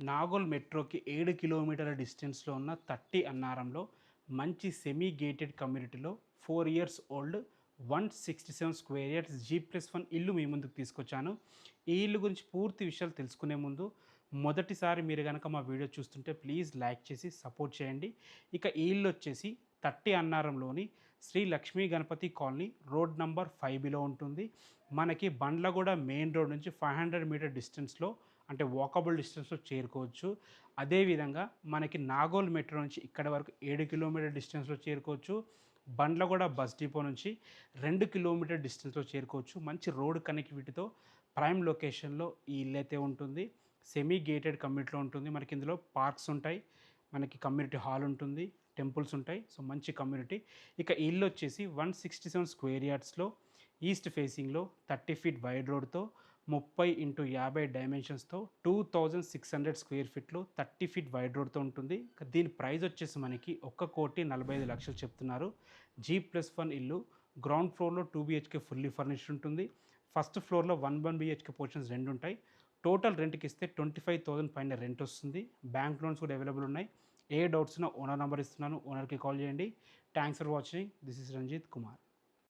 నాగోల్ మెట్రోకి 7 కిలోమీటర్ల డిస్టెన్స్‌లో ఉన్న 30 అన్నారంలో మంచి సెమీ గేటెడ్ కమ్యూనిటీలో 4 years old 167 square yards G+1 ఇల్లు మీ ముందుకు తీసుకొచ్చాను. ఈ ఇల్లు గురించి పూర్తి విషయాలు తెలుసుకునే ముందు మొదటిసారి మీరు గనక మా వీడియో చూస్తుంటే ప్లీజ్ లైక్ చేసి సపోర్ట్ చేయండి. ఇక ఈ ఇల్లు వచ్చేసి 30 అన్నారంలోని Shri Lakshmi Ganapathi colony road number 5బిలో ఉంటుంది. మనకి బండ్లగూడ మెయిన్ రోడ్ నుంచి 500 మీటర్ డిస్టెన్స్‌లో అంటే వాకబుల్ డిస్టెన్స్‌లో చేరుకోవచ్చు. అదేవిధంగా మనకి నాగోల్ మెట్రో నుంచి ఇక్కడ వరకు 7 కిలోమీటర్ డిస్టెన్స్‌లో చేరుకోవచ్చు. బండ్లగూడ బస్ డిపో నుంచి 2 కిలోమీటర్ డిస్టెన్స్‌లో చేరుకోవచ్చు. మంచి రోడ్ కనెక్టివిటీతో ప్రైమ్ లొకేషన్‌లో ఈ ఇల్లైతే ఉంటుంది. సెమీ గేటెడ్ కమ్యూనిటీలో ఉంటుంది. మనకి ఇందులో పార్క్స్ ఉంటాయి. మనకి కమ్యూనిటీ హాల్ ఉంటుంది. టెంపుల్స్ ఉంటాయి. సో మంచి కమ్యూనిటీ. ఇక ఈ ఇల్లు వచ్చేసి 167 స్క్వేర్ యార్డ్స్‌లో ఈస్ట్ ఫేసింగ్‌లో 30 ఫీట్ వైడ్ రోడ్‌తో 30x50 డైమెన్షన్స్‌తో 2600 స్క్వేర్ ఫీట్‌లో 30 ఫీట్ వైడ్ రోడ్‌తో ఉంటుంది. దీని ప్రైస్ వచ్చేసి మనకి 1,45,00,000 చెప్తున్నారు. G+1 ఇల్లు. గ్రౌండ్ ఫ్లోర్‌లో 2 BHK ఫుల్లీ ఫర్నిష్డ్ ఉంటుంది. ఫస్ట్ ఫ్లోర్‌లో 1 BHK పోర్షన్స్ 2 ఉంటాయి. టోటల్ రెంట్‌కి ఇస్తే 25,000 పైన రెంట్ వస్తుంది. బ్యాంక్ లోన్స్ కూడా అవైలబుల్ ఉన్నాయి. ఏ డౌట్స్ ఉన్నా ఓనర్ నంబర్ ఇస్తున్నాను. ఓనర్‌కి కాల్ చేయండి. Thanks for watching. This is Ranjit Kumar.